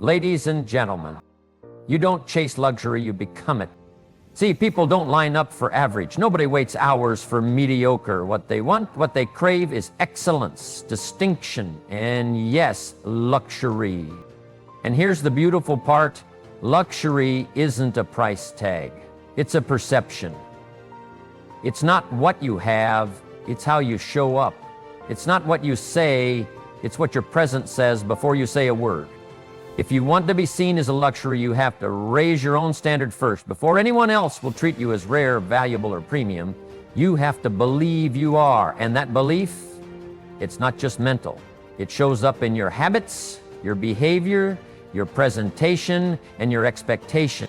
Ladies and gentlemen, you don't chase luxury, you become it. See, people don't line up for average. Nobody waits hours for mediocre. What they want, what they crave is excellence, distinction, and yes, luxury. And here's the beautiful part. Luxury isn't a price tag. It's a perception. It's not what you have, it's how you show up. It's not what you say, it's what your presence says before you say a word. If you want to be seen as a luxury, you have to raise your own standard first. Before anyone else will treat you as rare, valuable, or premium, you have to believe you are. And that belief, it's not just mental. It shows up in your habits, your behavior, your presentation, and your expectation.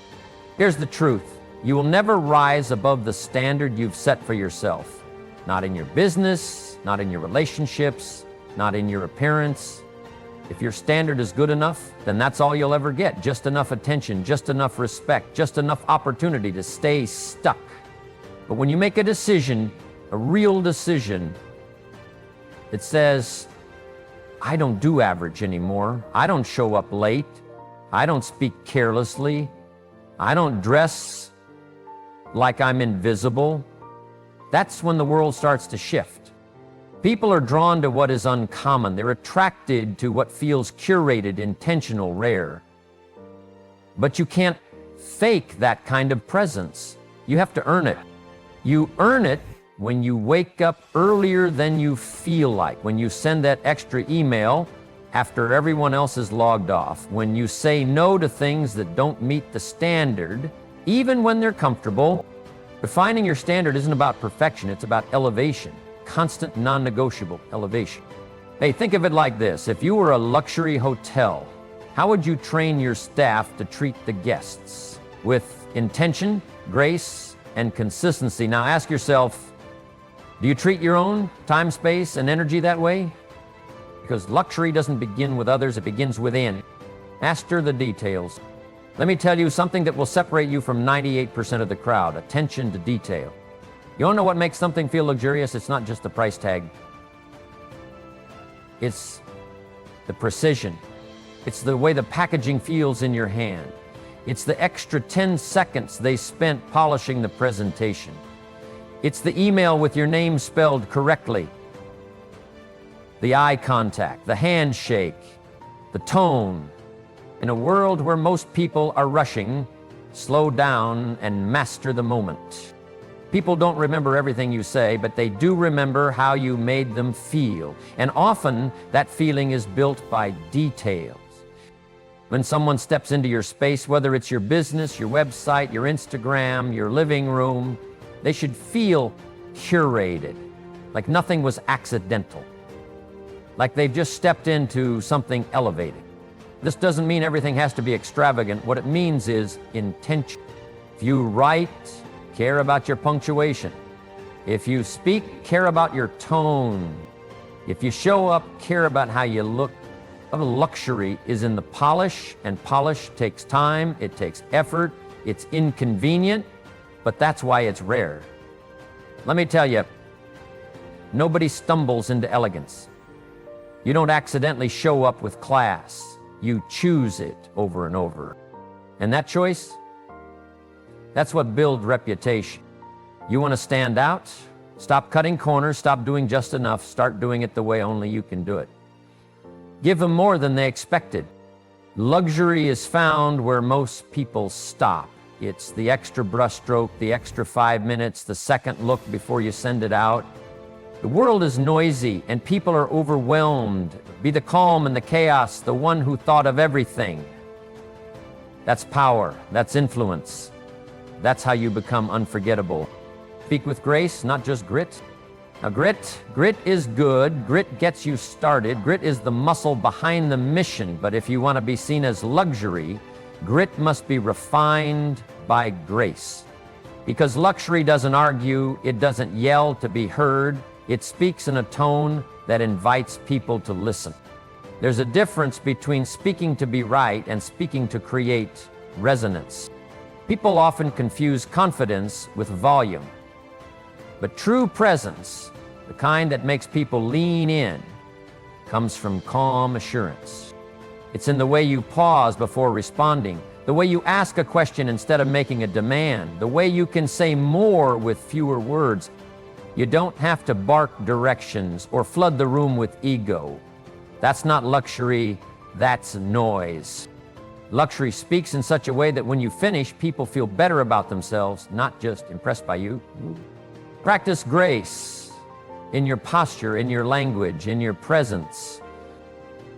Here's the truth. You will never rise above the standard you've set for yourself. Not in your business, not in your relationships, not in your appearance. If your standard is good enough, then that's all you'll ever get. Just enough attention, just enough respect, just enough opportunity to stay stuck. But when you make a decision, a real decision, that says, I don't do average anymore. I don't show up late. I don't speak carelessly. I don't dress like I'm invisible. That's when the world starts to shift. People are drawn to what is uncommon. They're attracted to what feels curated, intentional, rare. But you can't fake that kind of presence. You have to earn it. You earn it when you wake up earlier than you feel like, when you send that extra email after everyone else is logged off, when you say no to things that don't meet the standard, even when they're comfortable. Defining your standard isn't about perfection, it's about elevation. Constant, non-negotiable elevation. Hey, think of it like this. If you were a luxury hotel, how would you train your staff to treat the guests? With intention, grace, and consistency. Now ask yourself, do you treat your own time, space, and energy that way? Because luxury doesn't begin with others, it begins within. Master the details. Let me tell you something that will separate you from 98% of the crowd. Attention to detail. You want to know what makes something feel luxurious? It's not just the price tag. It's the precision. It's the way the packaging feels in your hand. It's the extra 10 seconds they spent polishing the presentation. It's the email with your name spelled correctly. The eye contact, the handshake, the tone. In a world where most people are rushing, slow down and master the moment. People don't remember everything you say, but they do remember how you made them feel. And often, that feeling is built by details. When someone steps into your space, whether it's your business, your website, your Instagram, your living room, they should feel curated, like nothing was accidental, like they've just stepped into something elevated. This doesn't mean everything has to be extravagant. What it means is intention. If you write, care about your punctuation. If you speak, care about your tone. If you show up, care about how you look. Luxury is in the polish, and polish takes time, it takes effort, it's inconvenient, but that's why it's rare. Let me tell you, nobody stumbles into elegance. You don't accidentally show up with class. You choose it over and over. And that choice, that's what builds reputation. You want to stand out? Stop cutting corners, stop doing just enough, start doing it the way only you can do it. Give them more than they expected. Luxury is found where most people stop. It's the extra brushstroke, the extra 5 minutes, the second look before you send it out. The world is noisy and people are overwhelmed. Be the calm in the chaos, the one who thought of everything. That's power, that's influence. That's how you become unforgettable. Speak with grace, not just grit. Now grit is good. Grit gets you started. Grit is the muscle behind the mission. But if you want to be seen as luxury, grit must be refined by grace. Because luxury doesn't argue, it doesn't yell to be heard. It speaks in a tone that invites people to listen. There's a difference between speaking to be right and speaking to create resonance. People often confuse confidence with volume. But true presence, the kind that makes people lean in, comes from calm assurance. It's in the way you pause before responding, the way you ask a question instead of making a demand, the way you can say more with fewer words. You don't have to bark directions or flood the room with ego. That's not luxury, that's noise. Luxury speaks in such a way that when you finish, people feel better about themselves, not just impressed by you. Practice grace in your posture, in your language, in your presence.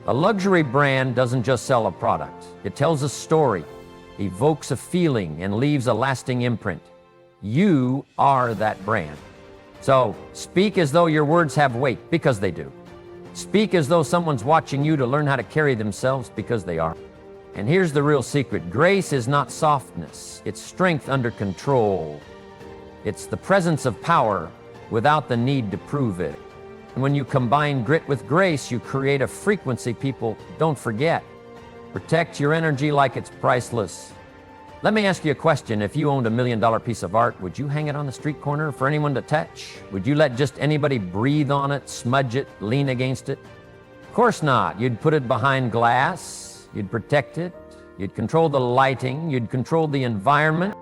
A luxury brand doesn't just sell a product. It tells a story, evokes a feeling, and leaves a lasting imprint. You are that brand. So speak as though your words have weight, because they do. Speak as though someone's watching you to learn how to carry themselves, because they are. And here's the real secret. Grace is not softness. It's strength under control. It's the presence of power without the need to prove it. And when you combine grit with grace, you create a frequency people don't forget. Protect your energy like it's priceless. Let me ask you a question. If you owned $1 million piece of art, would you hang it on the street corner for anyone to touch? Would you let just anybody breathe on it, smudge it, lean against it? Of course not. You'd put it behind glass. You'd protect it, you'd control the lighting, you'd control the environment.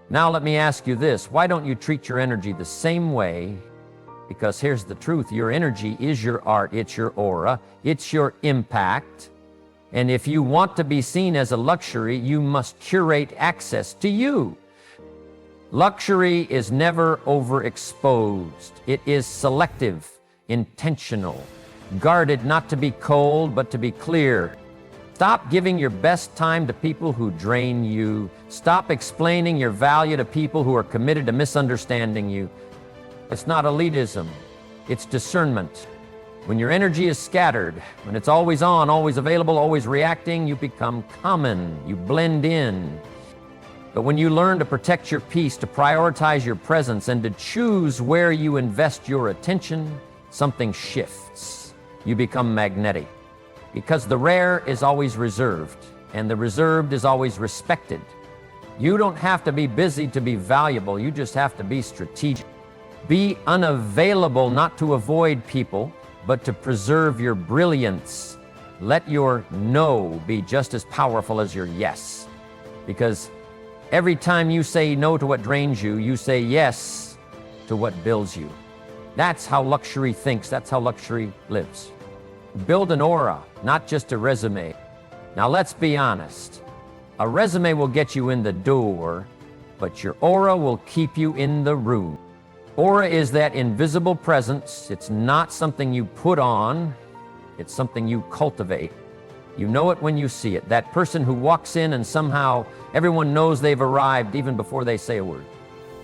Now let me ask you this, why don't you treat your energy the same way? Because here's the truth, your energy is your art, it's your aura, it's your impact. And if you want to be seen as a luxury, you must curate access to you. Luxury is never overexposed. It is selective, intentional, guarded not to be cold, but to be clear. Stop giving your best time to people who drain you. Stop explaining your value to people who are committed to misunderstanding you. It's not elitism, it's discernment. When your energy is scattered, when it's always on, always available, always reacting, you become common, you blend in. But when you learn to protect your peace, to prioritize your presence, and to choose where you invest your attention, something shifts. You become magnetic. Because the rare is always reserved, and the reserved is always respected. You don't have to be busy to be valuable, you just have to be strategic. Be unavailable not to avoid people, but to preserve your brilliance. Let your no be just as powerful as your yes. Because every time you say no to what drains you, you say yes to what builds you. That's how luxury thinks, that's how luxury lives. Build an aura, not just a resume. Now let's be honest. A resume will get you in the door, but your aura will keep you in the room. Aura is that invisible presence. It's not something you put on, it's something you cultivate. You know it when you see it. That person who walks in and somehow everyone knows they've arrived even before they say a word.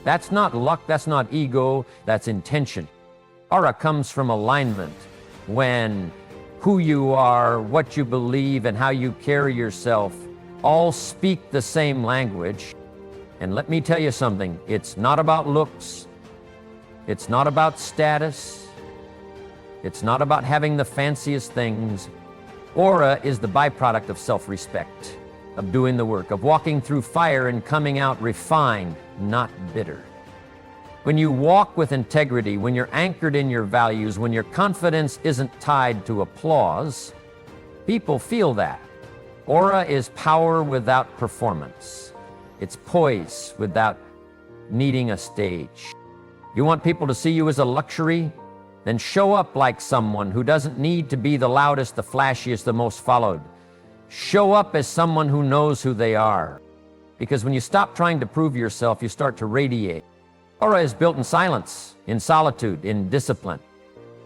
That's not luck, that's not ego, that's intention. Aura comes from alignment. When who you are, what you believe, and how you carry yourself all speak the same language. And let me tell you something, it's not about looks, it's not about status, it's not about having the fanciest things. Aura is the byproduct of self-respect, of doing the work, of walking through fire and coming out refined, not bitter. When you walk with integrity, when you're anchored in your values, when your confidence isn't tied to applause, people feel that. Aura is power without performance. It's poise without needing a stage. You want people to see you as a luxury? Then show up like someone who doesn't need to be the loudest, the flashiest, the most followed. Show up as someone who knows who they are. Because when you stop trying to prove yourself, you start to radiate. Aura is built in silence, in solitude, in discipline.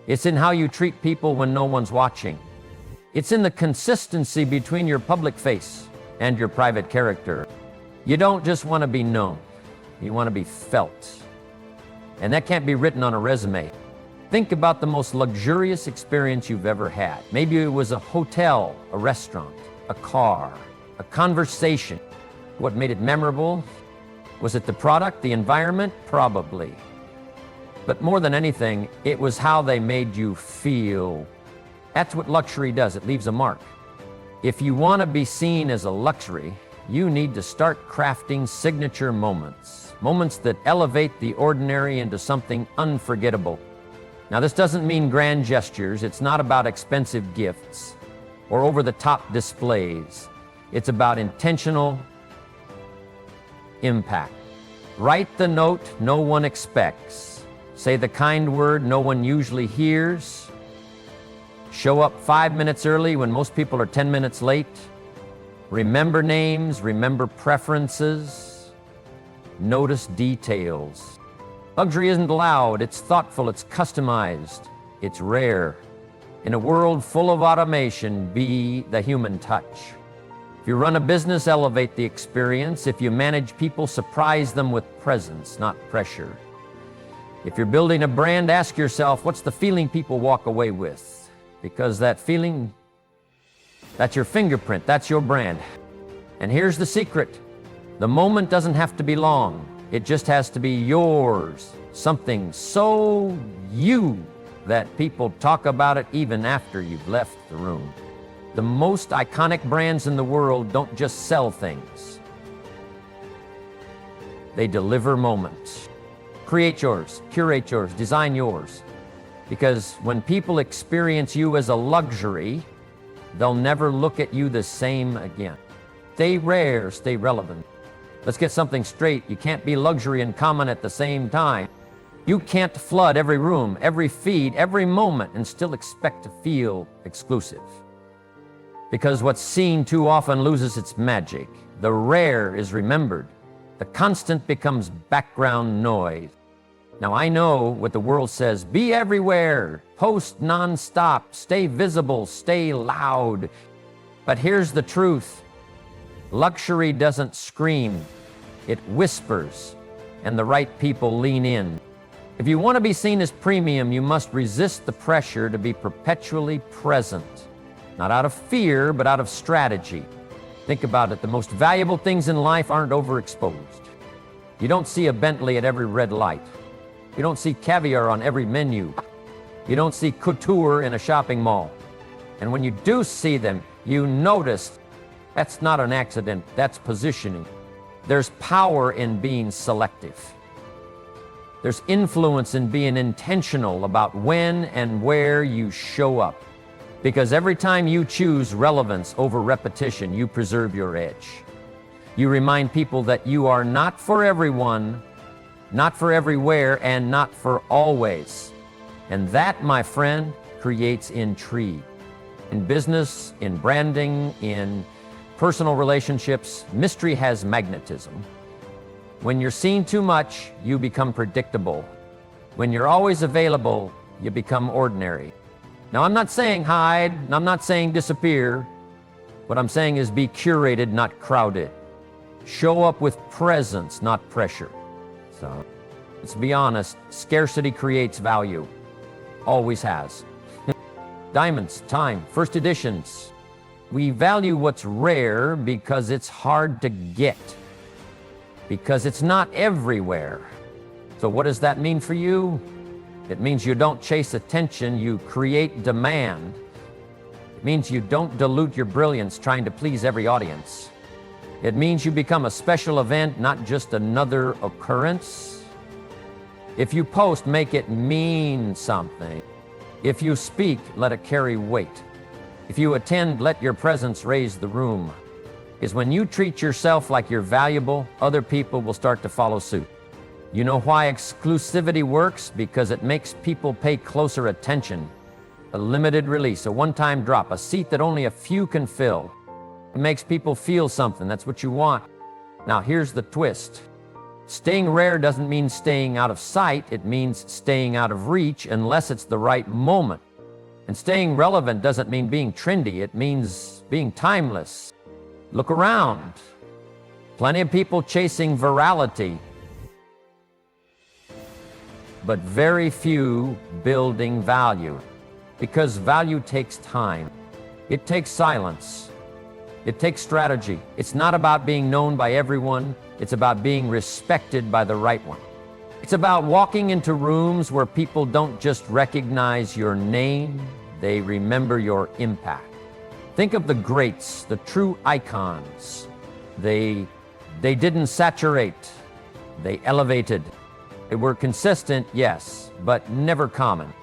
It's in how you treat people when no one's watching. It's in the consistency between your public face and your private character. You don't just want to be known, you want to be felt. And that can't be written on a resume. Think about the most luxurious experience you've ever had. Maybe it was a hotel, a restaurant, a car, a conversation. What made it memorable? Was it the product, the environment? Probably. But more than anything, it was how they made you feel. That's what luxury does, it leaves a mark. If you want to be seen as a luxury, you need to start crafting signature moments. Moments that elevate the ordinary into something unforgettable. Now, this doesn't mean grand gestures. It's not about expensive gifts. or over-the-top displays. It's about intentional impact. Write the note no one expects. Say the kind word no one usually hears. Show up 5 minutes early when most people are 10 minutes late. Remember names, remember preferences. Notice details. Luxury isn't loud, it's thoughtful, it's customized, it's rare. In a world full of automation, be the human touch. If you run a business, elevate the experience. If you manage people, surprise them with presence, not pressure. If you're building a brand, ask yourself, what's the feeling people walk away with? Because that feeling, that's your fingerprint, that's your brand. And here's the secret. The moment doesn't have to be long. It just has to be yours. Something so you that people talk about it even after you've left the room. The most iconic brands in the world don't just sell things. They deliver moments. Create yours, curate yours, design yours. Because when people experience you as a luxury, they'll never look at you the same again. Stay rare, stay relevant. Let's get something straight. You can't be luxury and common at the same time. You can't flood every room, every feed, every moment and still expect to feel exclusive. Because what's seen too often loses its magic. The rare is remembered. The constant becomes background noise. Now I know what the world says, be everywhere, post nonstop, stay visible, stay loud. But here's the truth. Luxury doesn't scream, it whispers, and the right people lean in. If you want to be seen as premium, you must resist the pressure to be perpetually present. Not out of fear, but out of strategy. Think about it, the most valuable things in life aren't overexposed. You don't see a Bentley at every red light. You don't see caviar on every menu. You don't see couture in a shopping mall. And when you do see them, you notice that's not an accident, that's positioning. There's power in being selective. There's influence in being intentional about when and where you show up. Because every time you choose relevance over repetition, you preserve your edge. You remind people that you are not for everyone, not for everywhere, and not for always. And that, my friend, creates intrigue. In business, in branding, in personal relationships, mystery has magnetism. When you're seen too much, you become predictable. When you're always available, you become ordinary. Now, I'm not saying hide, and I'm not saying disappear. What I'm saying is be curated, not crowded. Show up with presence, not pressure. So, let's be honest, scarcity creates value. Always has. Diamonds, time, first editions. We value what's rare because it's hard to get. Because it's not everywhere. So what does that mean for you? It means you don't chase attention, you create demand. It means you don't dilute your brilliance trying to please every audience. It means you become a special event, not just another occurrence. If you post, make it mean something. If you speak, let it carry weight. If you attend, let your presence raise the room. Because when you treat yourself like you're valuable, other people will start to follow suit. You know why exclusivity works? Because it makes people pay closer attention. A limited release, a one-time drop, a seat that only a few can fill. It makes people feel something. That's what you want. Now here's the twist. Staying rare doesn't mean staying out of sight. It means staying out of reach unless it's the right moment. And staying relevant doesn't mean being trendy. It means being timeless. Look around. Plenty of people chasing virality, but very few building value. Because value takes time. It takes silence. It takes strategy. It's not about being known by everyone. It's about being respected by the right one. It's about walking into rooms where people don't just recognize your name, they remember your impact. Think of the greats, the true icons. They didn't saturate, they elevated. They were consistent, yes, but never common.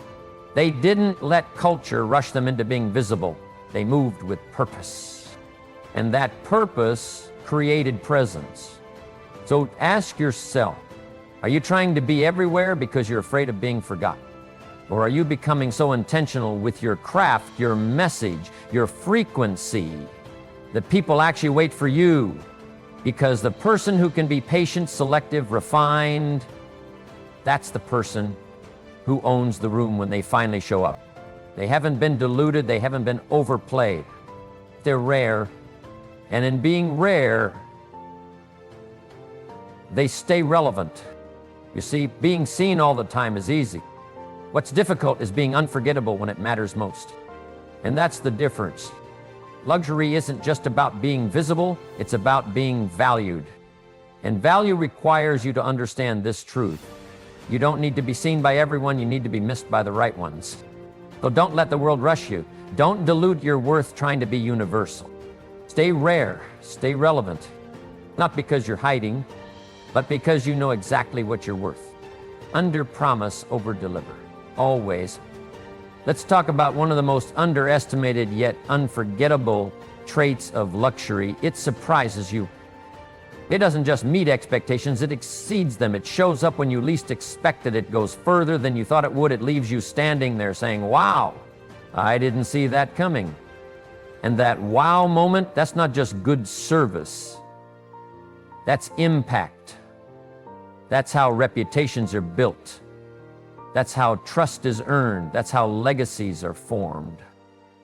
They didn't let culture rush them into being visible. They moved with purpose. And that purpose created presence. So ask yourself, are you trying to be everywhere because you're afraid of being forgotten? Or are you becoming so intentional with your craft, your message, your frequency, that people actually wait for you? Because the person who can be patient, selective, refined, that's the person who owns the room when they finally show up. They haven't been diluted, they haven't been overplayed. They're rare, and in being rare, they stay relevant. You see, being seen all the time is easy. What's difficult is being unforgettable when it matters most. And that's the difference. Luxury isn't just about being visible, it's about being valued. And value requires you to understand this truth. You don't need to be seen by everyone, you need to be missed by the right ones. So don't let the world rush you. Don't dilute your worth trying to be universal. Stay rare, stay relevant. Not because you're hiding, but because you know exactly what you're worth. Under promise, over deliver. Always. Let's talk about one of the most underestimated yet unforgettable traits of luxury. It surprises you. It doesn't just meet expectations, it exceeds them. It shows up when you least expect it. It goes further than you thought it would. It leaves you standing there saying, wow, I didn't see that coming. And that wow moment, that's not just good service. That's impact. That's how reputations are built. That's how trust is earned. That's how legacies are formed.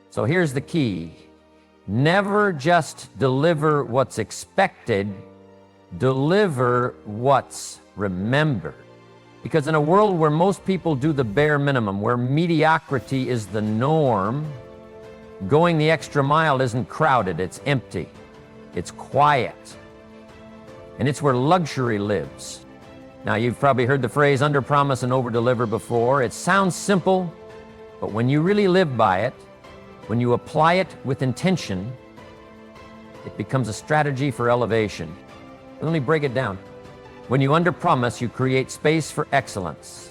So here's the key. Never just deliver what's expected, deliver what's remembered. Because in a world where most people do the bare minimum, where mediocrity is the norm, going the extra mile isn't crowded, it's empty, it's quiet. And it's where luxury lives. Now, you've probably heard the phrase under promise and over deliver before. It sounds simple, but when you really live by it, when you apply it with intention, it becomes a strategy for elevation. Let me break it down. When you under promise, you create space for excellence.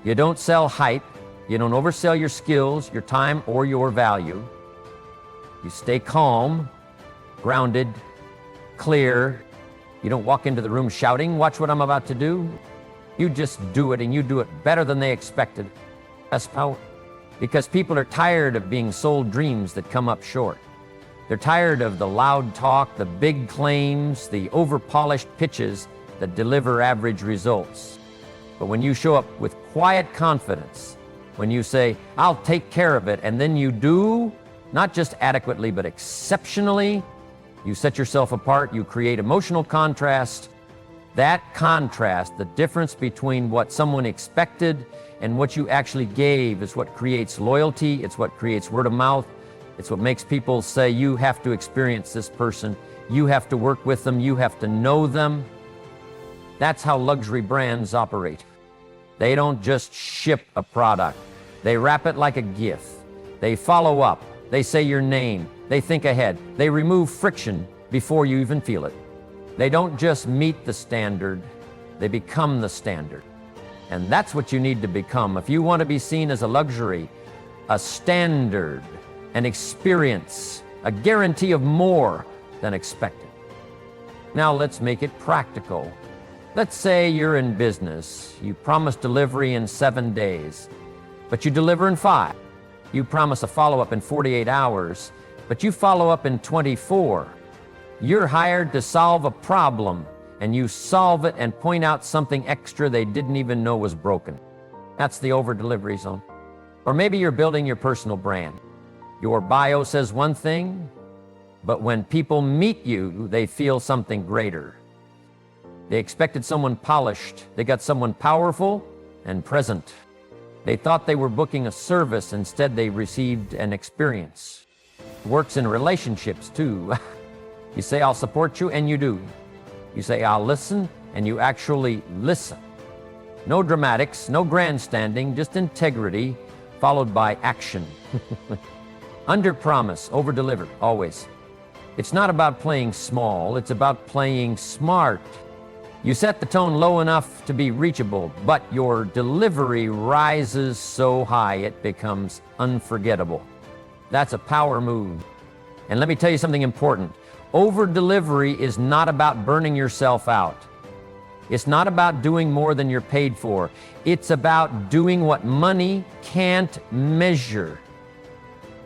You don't sell hype. You don't oversell your skills, your time, or your value. You stay calm, grounded, clear. You don't walk into the room shouting, watch what I'm about to do. You just do it, and you do it better than they expected. That's power. Because people are tired of being sold dreams that come up short. They're tired of the loud talk, the big claims, the over-polished pitches that deliver average results. But when you show up with quiet confidence, when you say, I'll take care of it, and then you do, not just adequately, but exceptionally, you set yourself apart, you create emotional contrast. That contrast, the difference between what someone expected and what you actually gave, is what creates loyalty, it's what creates word of mouth, it's what makes people say, you have to experience this person, you have to work with them, you have to know them. That's how luxury brands operate. They don't just ship a product, they wrap it like a gift. They follow up, they say your name, they think ahead, they remove friction before you even feel it. They don't just meet the standard, they become the standard. And that's what you need to become. If you want to be seen as a luxury, a standard, an experience, a guarantee of more than expected. Now let's make it practical. Let's say you're in business. You promise delivery in 7 days, but you deliver in 5. You promise a follow-up in 48 hours, but you follow up in 24. You're hired to solve a problem, and you solve it and point out something extra they didn't even know was broken. That's the over-delivery zone. Or maybe you're building your personal brand. Your bio says one thing, but when people meet you, they feel something greater. They expected someone polished. They got someone powerful and present. They thought they were booking a service. Instead, they received an experience. It works in relationships, too. You say, I'll support you, and you do. You say, I'll listen, and you actually listen. No dramatics, no grandstanding, just integrity, followed by action. Under promise, over deliver, always. It's not about playing small, it's about playing smart. You set the tone low enough to be reachable, but your delivery rises so high it becomes unforgettable. That's a power move. And let me tell you something important. Over-delivery is not about burning yourself out. It's not about doing more than you're paid for. It's about doing what money can't measure,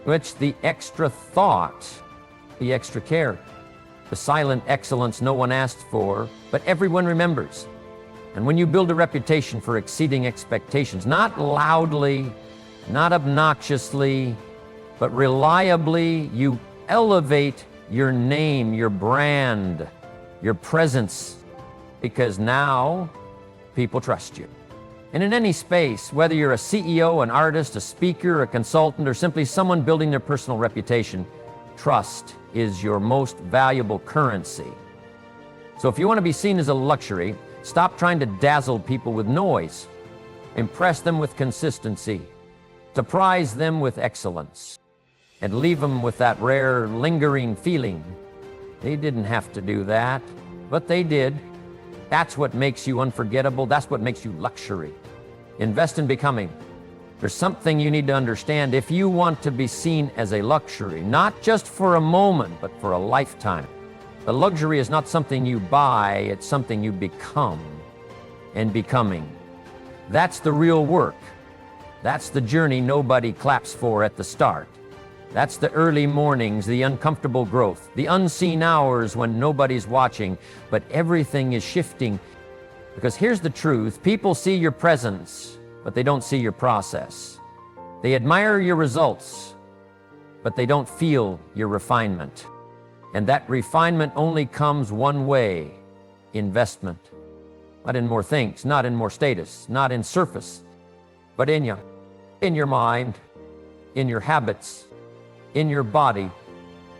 which the extra thought, the extra care, the silent excellence no one asked for, but everyone remembers. And when you build a reputation for exceeding expectations, not loudly, not obnoxiously, but reliably, you elevate your name, your brand, your presence, because now people trust you. And in any space, whether you're a CEO, an artist, a speaker, a consultant, or simply someone building their personal reputation, trust is your most valuable currency. So if you want to be seen as a luxury, stop trying to dazzle people with noise. Impress them with consistency. Surprise them with excellence. And leave them with that rare, lingering feeling. They didn't have to do that, but they did. That's what makes you unforgettable. That's what makes you luxury. Invest in becoming. There's something you need to understand if you want to be seen as a luxury, not just for a moment, but for a lifetime. The luxury is not something you buy, it's something you become. And becoming. That's the real work. That's the journey nobody claps for at the start. That's the early mornings, the uncomfortable growth, the unseen hours when nobody's watching, but everything is shifting. Because here's the truth, people see your presence, but they don't see your process. They admire your results, but they don't feel your refinement. And that refinement only comes one way, investment. Not in more things, not in more status, not in surface, but in you, in your mind, in your habits, in your body,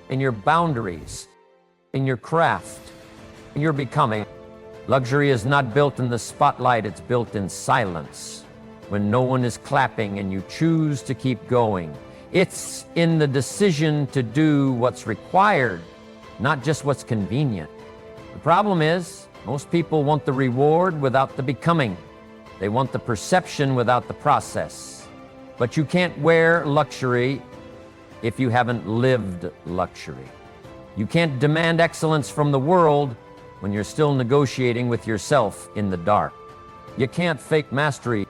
in your boundaries, in your craft, in your becoming. Luxury is not built in the spotlight, it's built in silence. When no one is clapping and you choose to keep going. It's in the decision to do what's required, not just what's convenient. The problem is, most people want the reward without the becoming. They want the perception without the process. But you can't wear luxury if you haven't lived luxury. You can't demand excellence from the world when you're still negotiating with yourself in the dark. You can't fake mastery.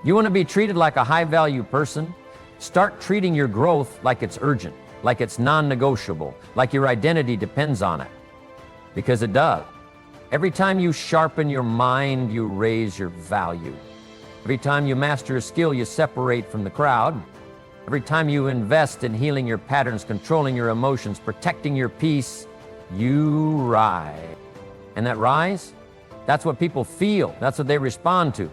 You want to be treated like a high-value person? Start treating your growth like it's urgent, like it's non-negotiable, like your identity depends on it. Because it does. Every time you sharpen your mind, you raise your value. Every time you master a skill, you separate from the crowd. Every time you invest in healing your patterns, controlling your emotions, protecting your peace, you rise. And that rise, that's what people feel. That's what they respond to.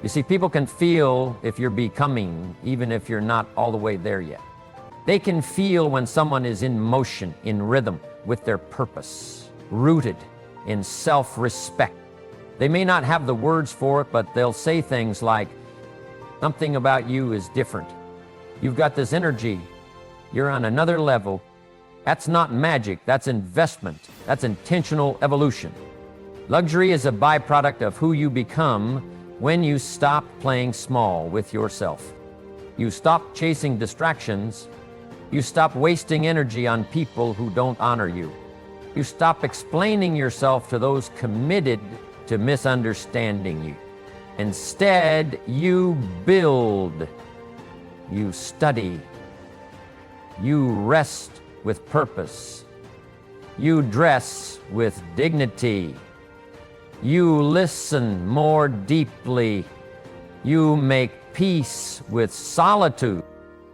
You see, people can feel if you're becoming, even if you're not all the way there yet. They can feel when someone is in motion, in rhythm, with their purpose, rooted in self-respect. They may not have the words for it, but they'll say things like, something about you is different. You've got this energy. You're on another level. That's not magic. That's investment. That's intentional evolution. Luxury is a byproduct of who you become when you stop playing small with yourself. You stop chasing distractions. You stop wasting energy on people who don't honor you. You stop explaining yourself to those committed to misunderstanding you. Instead, you build. You study. You rest with purpose. You dress with dignity. You listen more deeply. You make peace with solitude.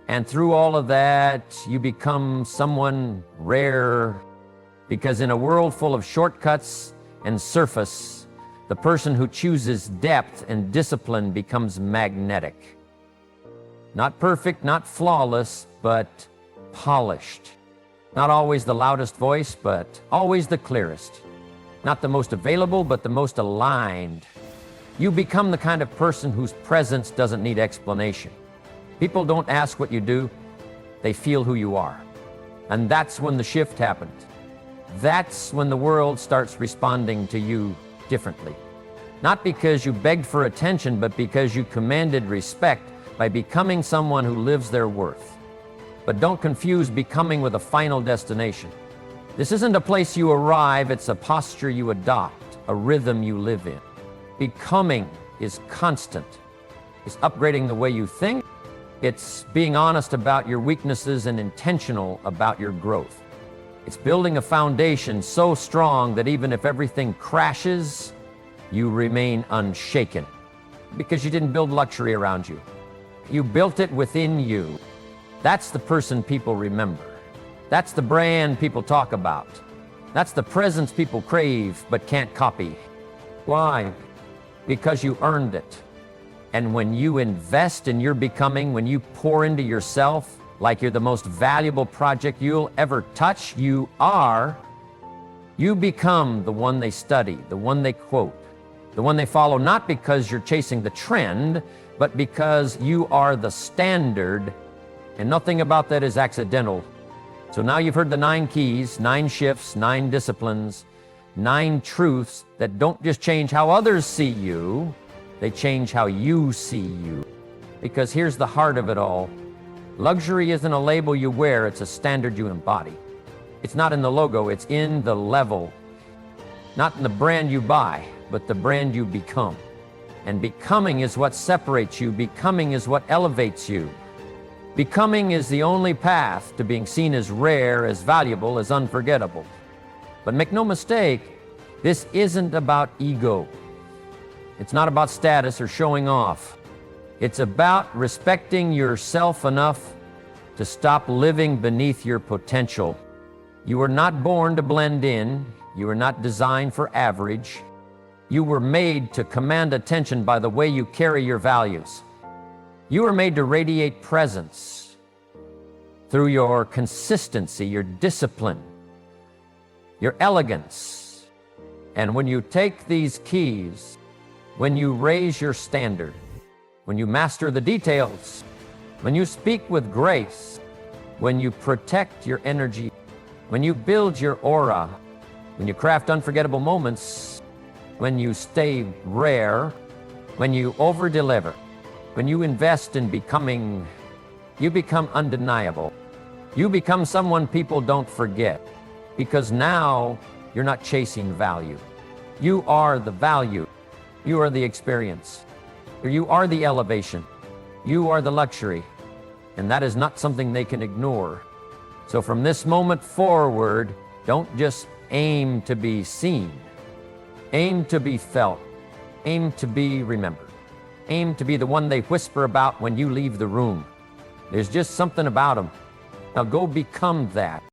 And through all of that, you become someone rare. Because in a world full of shortcuts and surface, the person who chooses depth and discipline becomes magnetic. Not perfect, not flawless, but polished. Not always the loudest voice, but always the clearest. Not the most available, but the most aligned. You become the kind of person whose presence doesn't need explanation. People don't ask what you do, they feel who you are. And that's when the shift happens. That's when the world starts responding to you differently. Not because you begged for attention, but because you commanded respect by becoming someone who lives their worth. But don't confuse becoming with a final destination. This isn't a place you arrive, it's a posture you adopt, a rhythm you live in. Becoming is constant. It's upgrading the way you think. It's being honest about your weaknesses and intentional about your growth. It's building a foundation so strong that even if everything crashes, you remain unshaken. Because you didn't build luxury around you. You built it within you. That's the person people remember. That's the brand people talk about. That's the presence people crave but can't copy. Why? Because you earned it. And when you invest in your becoming, when you pour into yourself like you're the most valuable project you'll ever touch, you become the one they study, the one they quote, the one they follow, not because you're chasing the trend, but because you are the standard, and nothing about that is accidental. So now you've heard the 9 keys, 9 shifts, 9 disciplines, 9 truths that don't just change how others see you, they change how you see you. Because here's the heart of it all. Luxury isn't a label you wear, it's a standard you embody. It's not in the logo, it's in the level. Not in the brand you buy, but the brand you become. And becoming is what separates you. Becoming is what elevates you. Becoming is the only path to being seen as rare, as valuable, as unforgettable. But make no mistake, this isn't about ego. It's not about status or showing off. It's about respecting yourself enough to stop living beneath your potential. You were not born to blend in. You were not designed for average. You were made to command attention by the way you carry your values. You were made to radiate presence through your consistency, your discipline, your elegance. And when you take these keys, when you raise your standard, when you master the details, when you speak with grace, when you protect your energy, when you build your aura, when you craft unforgettable moments, when you stay rare, when you over-deliver, when you invest in becoming, you become undeniable. You become someone people don't forget, because now you're not chasing value. You are the value. You are the experience. You are the elevation. You are the luxury. And that is not something they can ignore. So from this moment forward, don't just aim to be seen. Aim to be felt. Aim to be remembered. Aim to be the one they whisper about when you leave the room. There's just something about them. Now go become that.